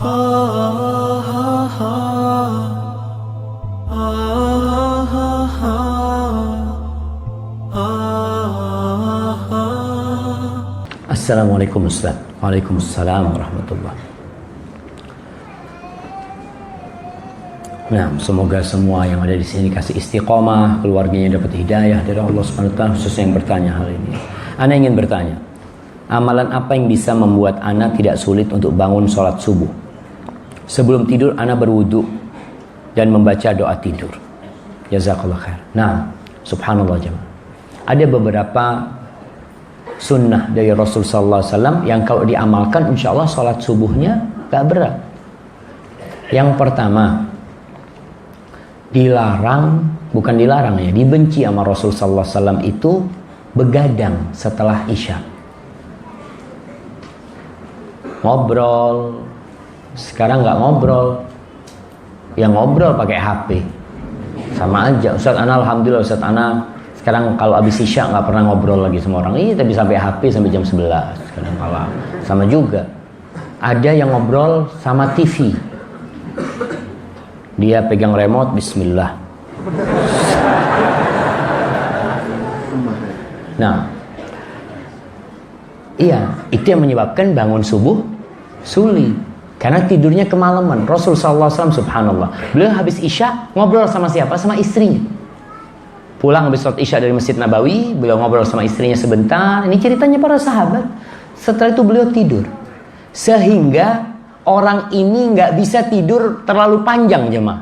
Assalamualaikum Ustaz. Waalaikumsalam warahmatullahi. Nah, semoga semua yang ada di sini kasih istiqomah, keluarganya dapat hidayah dari Allah Subhanahu wa taala, khususnya yang bertanya hal ini. Ana ingin bertanya, amalan apa yang bisa membuat ana tidak sulit untuk bangun sholat subuh? Sebelum tidur ana berwudu dan membaca doa tidur. Jazakallah khair. Nah, subhanallah jemaah. Ada beberapa sunnah dari Rasul sallallahu alaihi wasallam yang kalau diamalkan insya Allah sholat subuhnya gak berat. Yang pertama, dilarang, bukan dilarang ya, dibenci sama Rasul sallallahu alaihi wasallam itu begadang setelah isya. Ngobrol, sekarang nggak ngobrol, yang ngobrol pakai HP, sama aja. Ustaz ana alhamdulillah, Ustaz ana sekarang kalau habis isya nggak pernah ngobrol lagi sama orang. Iya, tapi sampai HP sampai jam 11 kadang kala. Sama juga. Ada yang ngobrol sama TV. Dia pegang remote, bismillah. Nah, iya, itu yang menyebabkan bangun subuh sulit. Karena tidurnya kemalaman. Rasul sallallahu alaihi wasallam subhanallah, beliau habis isya ngobrol sama siapa? Sama istrinya. Pulang habis sholat isya dari Masjid Nabawi, beliau ngobrol sama istrinya sebentar. Ini ceritanya para sahabat. Setelah itu beliau tidur. Sehingga orang ini nggak bisa tidur terlalu panjang jemaah.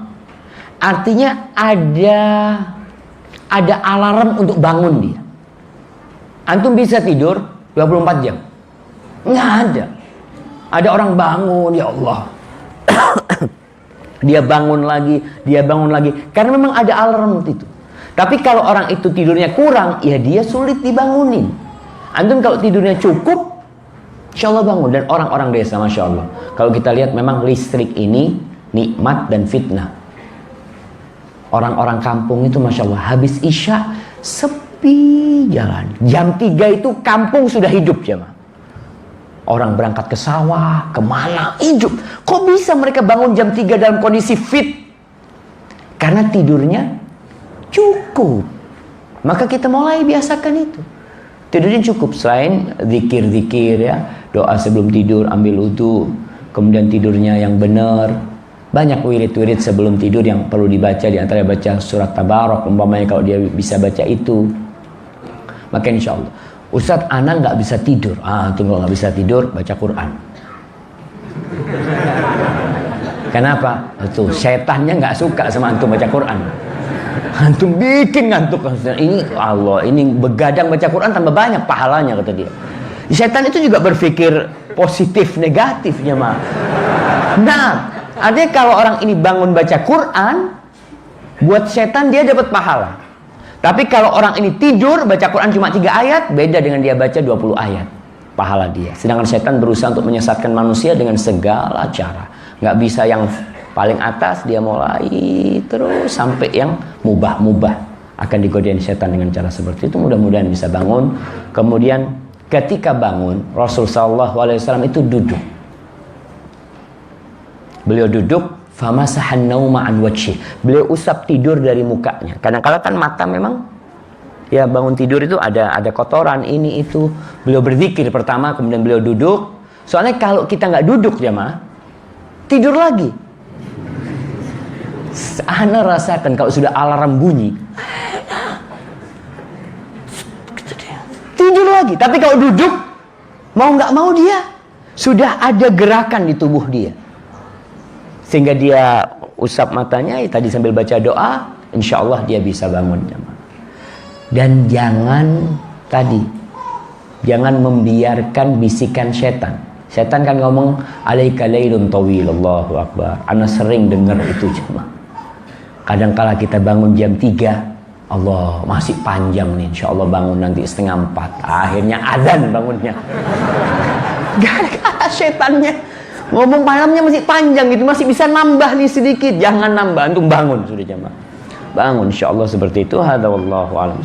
Artinya ada alarm untuk bangun dia. Antum bisa tidur 24 jam? Nggak ada. Ada orang bangun, ya Allah. Dia bangun lagi. Karena memang ada alarm itu. Tapi kalau orang itu tidurnya kurang, ya dia sulit dibangunin. Antum kalau tidurnya cukup, insya Allah bangun. Dan orang-orang desa, Masya Allah, kalau kita lihat memang listrik ini nikmat dan fitnah. Orang-orang kampung itu Masya Allah, habis isya sepi jalan. Jam 3 itu kampung sudah hidup jemaah. Orang berangkat ke sawah, kemana, hidup. Kok bisa mereka bangun jam 3 dalam kondisi fit? Karena tidurnya cukup. Maka kita mulai biasakan itu. Tidurnya cukup. Selain zikir-zikir ya, doa sebelum tidur, ambil wudu, kemudian tidurnya yang benar. Banyak wirid-wirid sebelum tidur yang perlu dibaca, di antara baca surat Tabarak umpamanya kalau dia bisa baca itu. Maka insya Allah, Ustadz ana nggak bisa tidur. Tunggu, nggak bisa tidur, baca Quran. Kenapa? Itu setannya nggak suka sama antum baca Quran. Antum bikin ngantuk. Ini Allah, ini begadang baca Quran tambah banyak pahalanya kata dia. Setan itu juga berpikir positif negatifnya mah. Nah, artinya kalau orang ini bangun baca Quran, buat setan dia dapat pahala. Tapi kalau orang ini tidur baca Quran cuma 3 ayat, beda dengan dia baca 20 ayat pahala dia. Sedangkan setan berusaha untuk menyesatkan manusia dengan segala cara. Nggak bisa yang paling atas, dia mulai terus sampai yang mubah-mubah akan digodain setan dengan cara seperti itu. Mudah-mudahan bisa bangun. Kemudian ketika bangun, Rasul sallallahu alaihi wasallam itu duduk. Beliau duduk, famasahan nauma an wajhi. Beliau usap tidur dari mukanya. Kadang-kadang kan mata memang ya bangun tidur itu ada kotoran ini itu. Beliau berzikir pertama, kemudian beliau duduk. Soalnya kalau kita nggak duduk jemaah, tidur lagi. Ana rasakan kalau sudah alarm bunyi, tidur lagi. Tapi kalau duduk, mau nggak mau dia sudah ada gerakan di tubuh dia. Sehingga dia usap matanya, tadi sambil baca doa, insya Allah dia bisa bangun. Dan jangan membiarkan bisikan setan. Setan kan ngomong, alaika lailun tawil, Allahu Akbar. Ana sering dengar itu jemaah. Kadang-kala kita bangun jam 3, Allah masih panjang nih, insya Allah bangun nanti 3:30. Akhirnya adzan bangunnya. Gara-gara setannya ngomong malamnya masih panjang gitu, masih bisa nambah nih sedikit. Jangan nambah, antum bangun sudah jemaah. Bangun insya Allah seperti itu. Hadza wallahu a'lam.